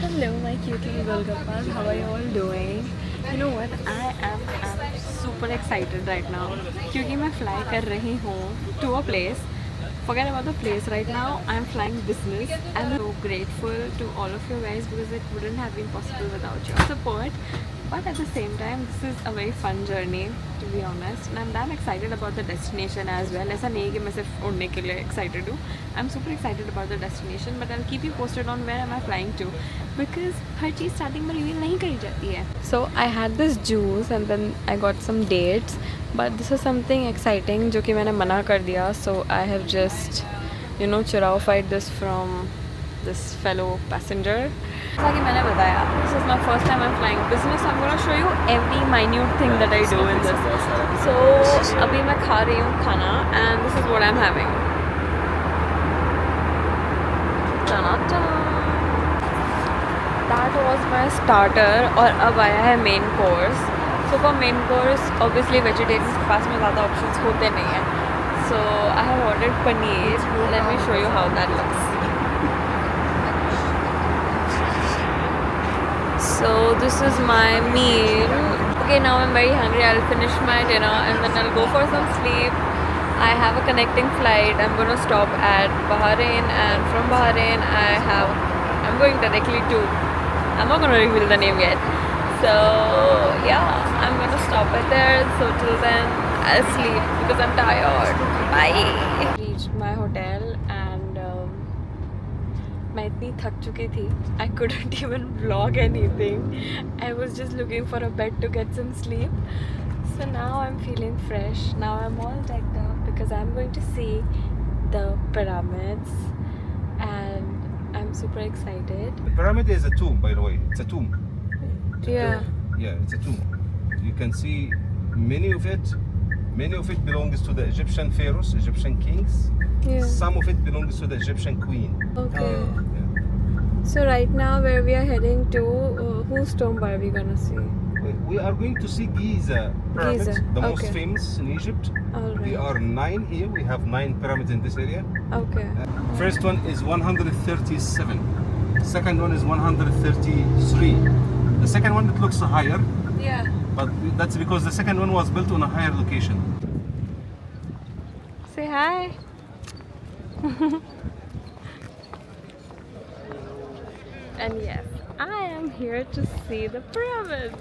Hello, my cute little Golgappas. How are you all doing? You know what? I am super excited right now क्योंकि मैं fly कर रही हूँ to a place. Forget about the place right now. I'm flying business and I'm so grateful to all of you guys because it wouldn't have been possible without your support. But at the same time, this is a very fun journey, to be honest. And I'm damn excited about the destination as well. ऐसा नहीं है कि मैं सिर्फ उड़ने के लिए excited हूँ. I'm super excited about the destination, but I'll keep you posted on where am I flying to, because her cheese starting में reveal नहीं करी जाती है. So I had this juice and then I got some dates, but this is something exciting जो कि मैंने मना कर दिया. So I have just, churaufied this from this fellow passenger. जैसा कि मैंने बताया, this is my first time I'm flying business. I'm gonna show you every minute thing that I do in this. So अभी मैं खा रही हूँ खाना and this is what I'm having. That was my starter और अब आया है main course. So for main course, obviously vegetarians के पास में ज़्यादा options होते नहीं हैं. So I have ordered paneer. Let me show you how that looks. So this is my meal. Okay, now I'm very hungry. I'll finish my dinner and then I'll go for some sleep. I have a connecting flight. I'm going to stop at Bahrain, and from Bahrain I'm going directly to, I'm not going to reveal the name yet. So yeah, I'm going to stop at there. So till then I'll sleep because I'm tired. Bye. Reached my hotel and मैं इतनी थक चुकी थी. I couldn't even vlog anything. I was just looking for a bed to get some sleep. So now I'm feeling fresh. Now I'm all decked up because I'm going to see the pyramids and I'm super excited. The pyramid is a tomb, by the way. It's a tomb. Yeah. Yeah, it's a tomb. You can see many of it. Many of it belongs to the Egyptian pharaohs, Egyptian kings. Yeah. Some of it belongs to the Egyptian queen. Okay. Yeah. So right now where we are heading to, whose tomb are we gonna see? We are going to see Giza pyramid, Giza, the okay. most famous in Egypt. Alright. There are 9 here. We have 9 pyramids in this area. Okay. First one is 137. Second one is 133. The second one, it looks higher, Yeah. but that's because the second one was built on a higher location. Say hi. And yes, I am here to see the pyramids.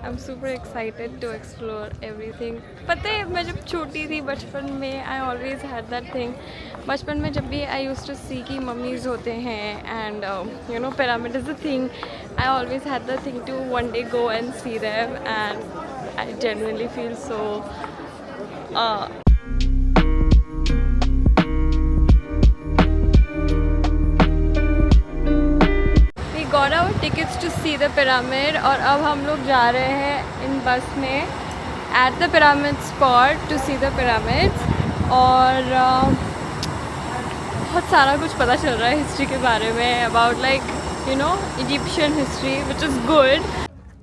I'm super excited to explore everything. पता है मैं जब छोटी थी बचपन में I always had that thing. बचपन में जब भी I used to see कि mummies होते हैं and pyramid is the thing. I always had the thing to one day go and see them, and I genuinely feel so got our tickets to see the pyramid और अब हम लोग जा रहे हैं इन बस में at the pyramid spot to see the pyramids. और बहुत सारा कुछ पता चल रहा है हिस्ट्री के बारे में about Egyptian history, which is good.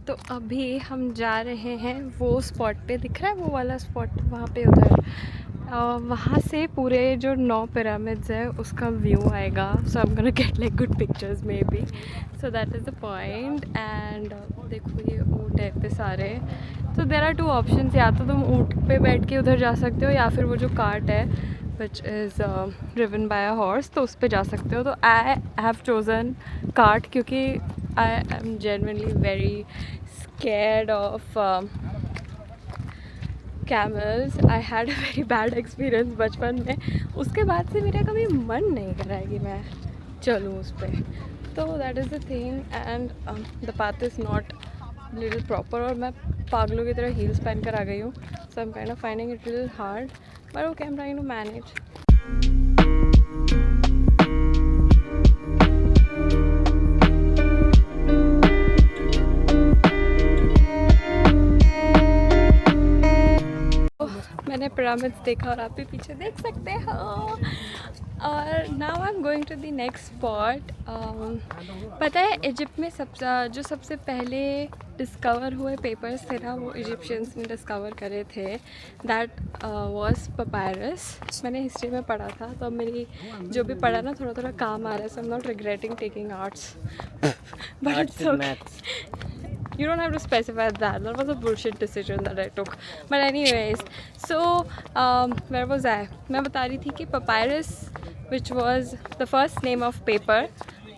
तो अभी हम जा रहे हैं वो स्पॉट पे, दिख रहा है वो वाला स्पॉट वहाँ पे उधर, वहाँ से पूरे जो 9 पिरामिड्स है उसका व्यू आएगा. So I am gonna get like good pictures maybe. So that is the point. And देखो ये ऊँट है इतने सारे. तो देर आर 2 ऑप्शंस. या तो तुम ऊँट पे बैठ के उधर जा सकते हो या फिर वो जो कार्ट है which is driven by a horse, तो उस पर जा सकते हो. तो आई हैव चोज़न कार्ट क्योंकि I am genuinely very scared of camels. I had a very bad experience बचपन में. उसके बाद से मेरा कभी मन नहीं करा है कि मैं चलूँ उस पर. तो that is the thing. And the path is not little proper और मैं पागलों की तरह हील्स पहन कर आ गई हूँ. So I am kind of finding it little hard, but okay, I am trying to manage. मैंने पिरामिड्स देखा और आप भी पीछे देख सकते हो. और now I am going to the next spot. पता है इजिप्ट में सबसे पहले डिस्कवर हुए पेपर्स थे ना, वो इजिप्शियंस ने डिस्कवर करे थे. That was papyrus. मैंने हिस्ट्री में पढ़ा था, तो अब मेरी जो भी पढ़ा ना थोड़ा थोड़ा काम आ रहा है. So I am not regretting taking arts. but Arts it's with okay. maths. You don't have to specify that. That was a bullshit decision that I took. But anyways, so where was I? मैं बता रही थी कि papyrus, which was the first name of paper,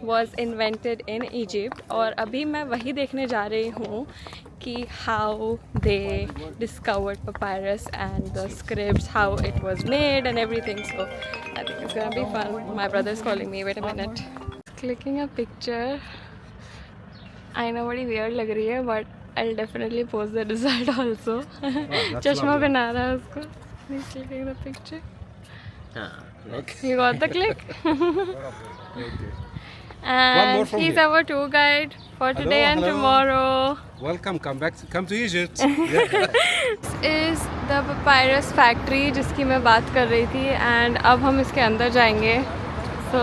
was invented in Egypt. और अभी मैं वही देखने जा रही हूँ कि how they discovered papyrus and the scripts, how it was made and everything. So I think it's gonna be fun. My brother is calling me. Wait a minute. Clicking a picture. I know बड़ी weird लग रही है, but I'll definitely post the result also. that's चश्मा lovely. पहना रहा है उसको. He's clicking the picture. Okay. You got the click. Okay. One And more from he's me. our tour guide for today and hello. tomorrow. Welcome. Come to Egypt. Yeah. This is the papyrus factory जिसकी मैं बात कर रही थी, and अब हम इसके अंदर जाएंगे. So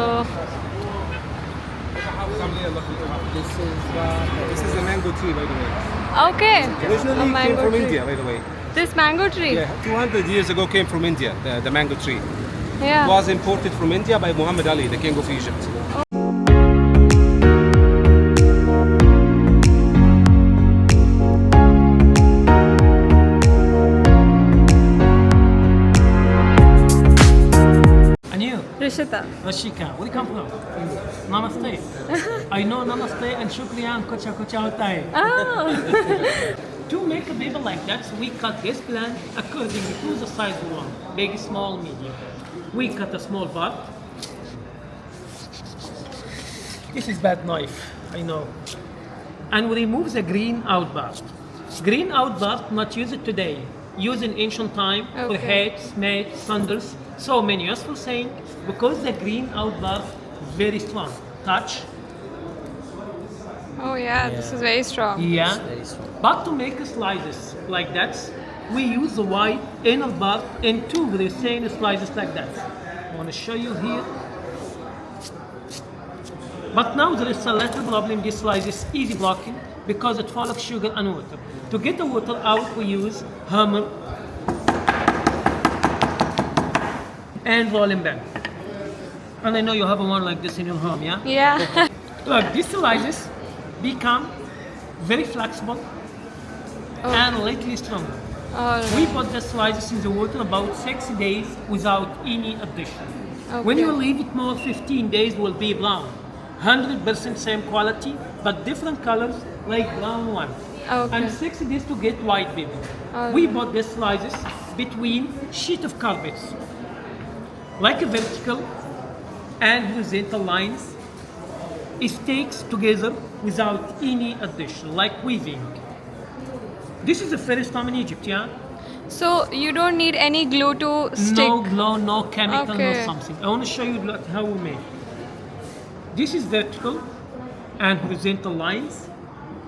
This is a mango tree, by the way. okay. Originally A came mango from tree. India, by the way. This mango tree. Yeah, 200 years ago came from India. The mango tree. Yeah. It was imported from India by Muhammad Ali, the king of Egypt. And you, Rishita. Rashika, where do you come from? Namaste. I know Namaste and Shukriyan Kucha Kucha Hota hai. Oh. To make a baby like that, we cut this plant according to the size we want. Big, small, medium. We cut a small part. This is bad knife, I know. And we remove the green out part. Green out part not used today. Used in ancient time for Okay. hats, mats, sandals. So many useful things because the green out part very strong. Touch. Oh yeah, this is very strong. Yeah. Very strong. But to make slices like that, we use the white inner part and two very thin slices like that. I want to show you here. But now there is a little problem. This slice is easy blocking because it full of sugar and water. To get the water out, we use hammer and rolling pin. And I know you have one like this in your home, yeah? Yeah. Look, these slices become very flexible and little stronger. Alright. We put the slices in the water about 6 days without any addition. When you Okay. leave it more, 15 days will be brown. 100% same quality, but different colors like brown one. Okay. And 6 days to get white baby. We put the slices between sheet of carpets, like a vertical and horizontal lines. It sticks together without any addition, like weaving. This is the first time in Egypt, yeah? So you don't need any glue to stick. No glue, no chemical, no Okay. something. I want to show you how we made. This is vertical and horizontal lines.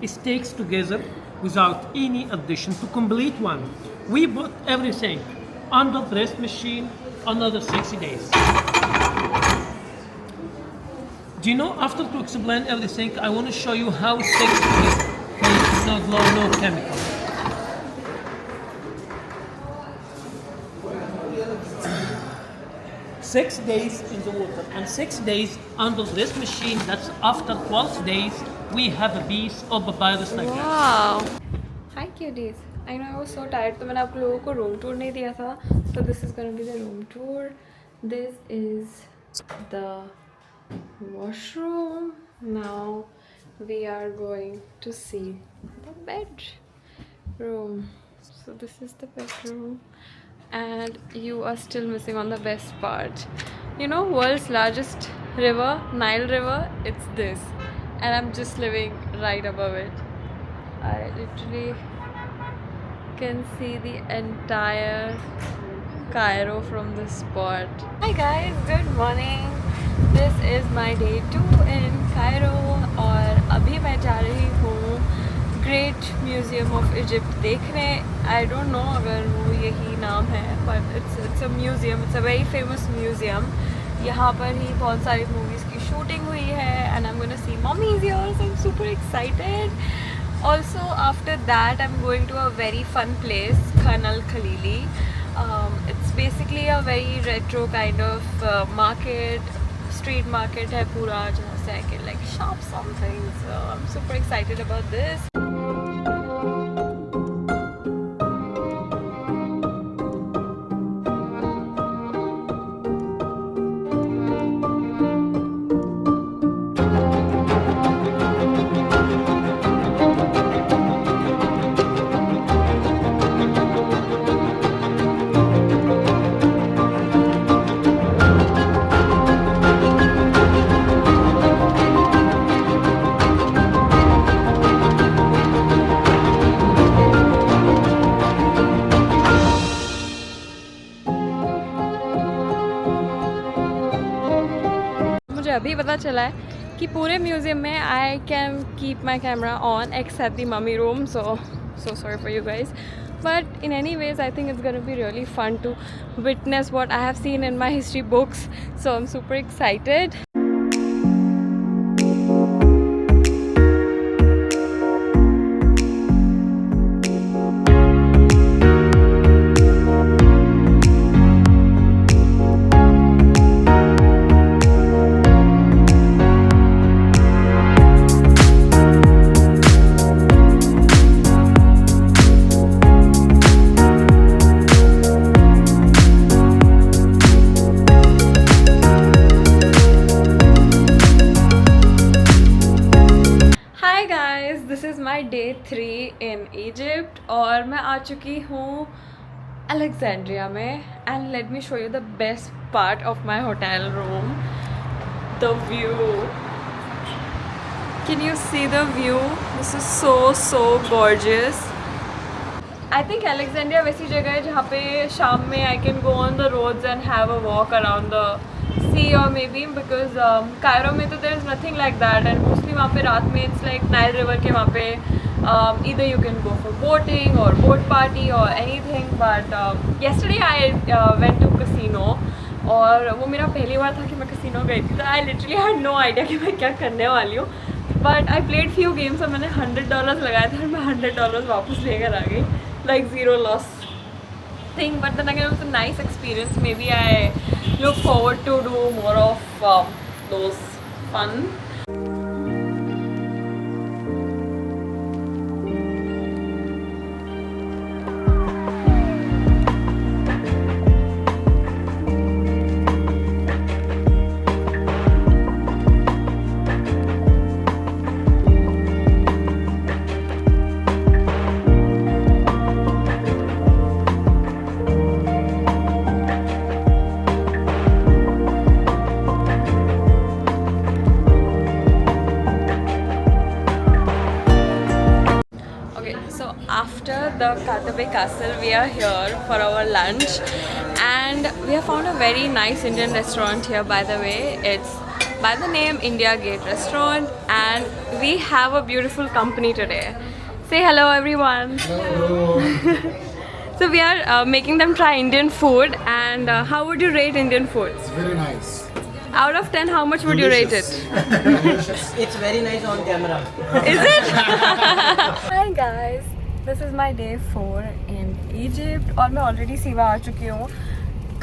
It sticks together without any addition to complete one. We put everything on the press machine another 60 days. Do you know, after to explain everything, I want to show you how it sticks together. No glue, no chemical. Six days in the water and 6 days under this machine. That's after 12 days we have a piece of papyrus like that. Wow. Hi cuties. I know I was so tired, तो मैंने आप लोगों को room tour नहीं दिया था. So this is gonna be the room tour. This is the washroom. Now we are going to see the bedroom. So this is the bedroom. And you are still missing on the best part. You know, world's largest river, Nile River, it's this. And I'm just living right above it. I literally can see the entire Cairo from this spot. Hi guys, good morning. This is my day 2 in Cairo और अभी मैं जा रही हूँ Great Museum of Egypt देखने. I don't know अगर वो यही नाम है, but it's a museum. It's a very famous museum. यहाँ पर ही बहुत सारी movies की shooting हुई है and I'm gonna see mummies here, so I'm super excited. Also after that I'm going to a very fun place, Khan al-Khalili. It's basically a very retro kind of market street market है पूरा जहाँ से I can like shop something. So I'm super excited about this. मुझे अभी पता चला है कि पूरे म्यूज़ियम में I can keep my camera on except the mummy room so sorry for you guys but in any ways I think it's going to be really fun to witness what I have seen in my history books, so I'm super excited. Hi guys, this is my day 3 in Egypt और मैं आ चुकी हूँ Alexandria में and let me show you the best part of my hotel room, the view. Can you see the view? This is so gorgeous. I think Alexandria वैसी जगह है जहाँ पे शाम में I can go on the roads and have a walk around the sea or maybe because Cairo में तो there is nothing like that and mostly वहाँ पे रात में it's like Nile River के वहाँ पे either you can go for boating or boat party or anything but yesterday I went to casino और वो मेरा पहली बार था कि मैं casino गई थी तो I literally had no idea कि मैं क्या करने वाली हूँ but I played few games और मैंने $100 लगाए थे और मैं $100 वापस लेकर आ गई like zero loss thing but then again it was a nice experience. Maybe I look forward to do more of those fun. After the Katabe Castle, we are here for our lunch and we have found a very nice Indian restaurant here, by the way. It's by the name India Gate Restaurant and we have a beautiful company today. Say hello everyone. Hello. So we are making them try Indian food and how would you rate Indian food? It's very nice. Out of 10, how much would you rate it? Delicious. It's very nice on camera. Is it? Hi guys, this is my day 4 in Egypt और मैं already Siva आ चुकी हूँ.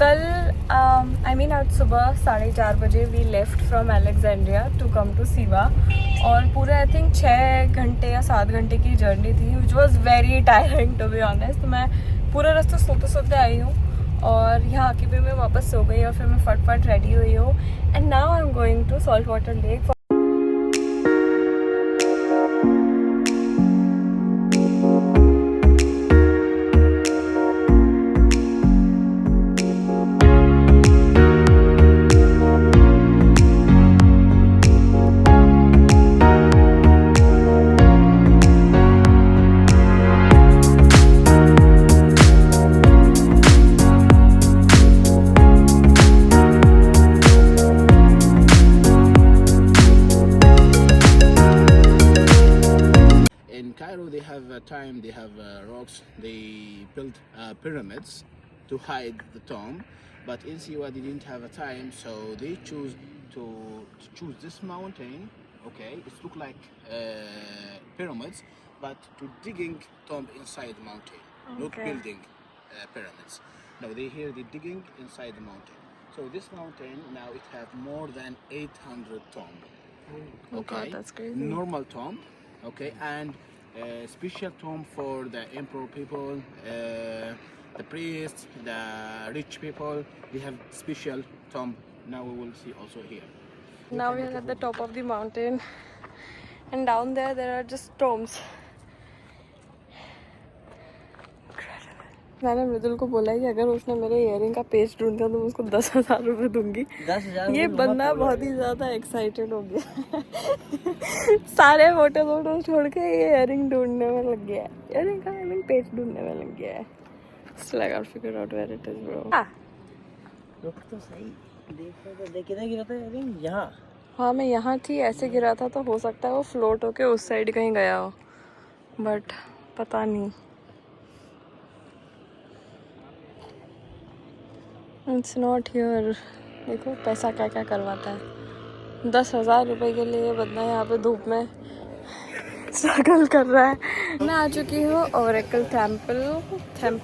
कल आज सुबह 4:30 बजे we left from Alexandria to come to Siva और पूरे I think 6 घंटे या 7 घंटे की जर्नी थी which was very tiring to be honest. तो मैं पूरा रास्ता सोते सोते आई हूँ और यहाँ आके भी मैं वापस सो गई और फिर मैं फटफट रेडी हुई हूँ and now I am going to salt water lake. They have rocks. They built pyramids to hide the tomb, but in Siwa they didn't have a time, so they choose this mountain. Okay, it look like pyramids, but to digging tomb inside the mountain, not building pyramids. No, they here they digging inside the mountain. So this mountain now it have more than 800 tomb. Oh God, that's crazy. Normal tomb, okay, and special tomb for the emperor people, the priests, the rich people. They have special tomb. Now we will see also here. Now we are at the top of the mountain, and down there are just tombs. मैंने मृदुल को बोला है कि अगर उसने मेरे earring का page ढूंढ दिया तो मैं उसको 10,000 रुपये दूंगी। 10,000 ये बंदा बहुत ही ज़्यादा एक्साइटेड हो गया सारे फोटो छोड़ के ये इयरिंग ढूंढने में लग गया है। इयरिंग का पेज ढूंढने में लग गया है। Still I gotta figure out where it is, bro. रुक तो सही, देख किधर गिरा था यार? यहाँ। हाँ मैं यहाँ थी, ऐसे गिरा था तो हो सकता है वो फ्लोट होके उस साइड कहीं गया हो, बट पता नहीं। It's not here. देखो पैसा क्या क्या करवाता है। 10,000 रुपये के लिए बंदा यहाँ पे धूप में स्ट्रगल कर रहा है। मैं आ चुकी हूँ ओरेकल टेम्पल। हम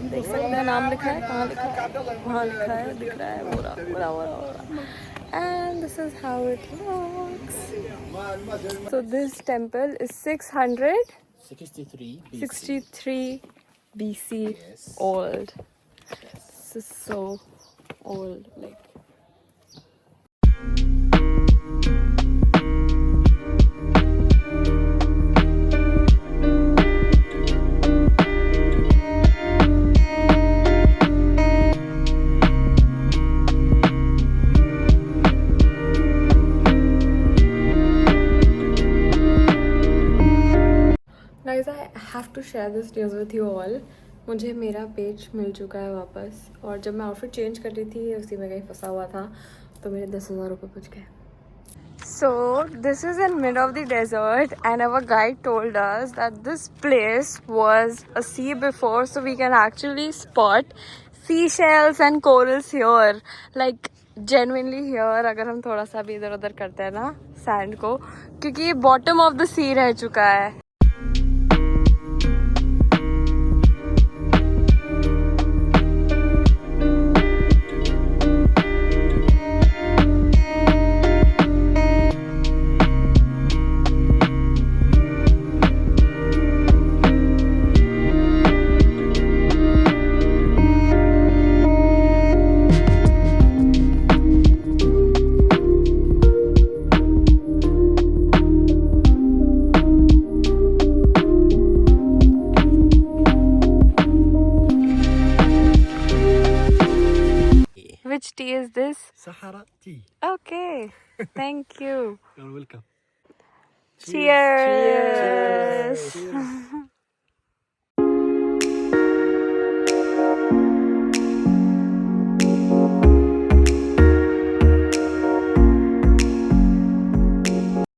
देख सकते हैं, नाम लिखा है, कहाँ लिखा है? वहाँ लिखा है, दिख रहा है पूरा। And this is how it looks. So this temple is 663 BC old. This is so old, like. Guys, I have to share this news with you all. मुझे मेरा पेज मिल चुका है वापस, और जब मैं आउटफिट चेंज कर रही थी उसी में कहीं फंसा हुआ था, तो मेरे 10,000 रुपये बच गए। So this is in mid of the desert, and our guide told us that this place was a sea before, so we can actually spot seashells and corals here, like genuinely here। अगर हम थोड़ा सा भी इधर उधर करते हैं ना सैंड को, क्योंकि ये बॉटम ऑफ द सी रह चुका है। Which tea is this? Sahara tea. Okay, thank you. You're welcome. Cheers.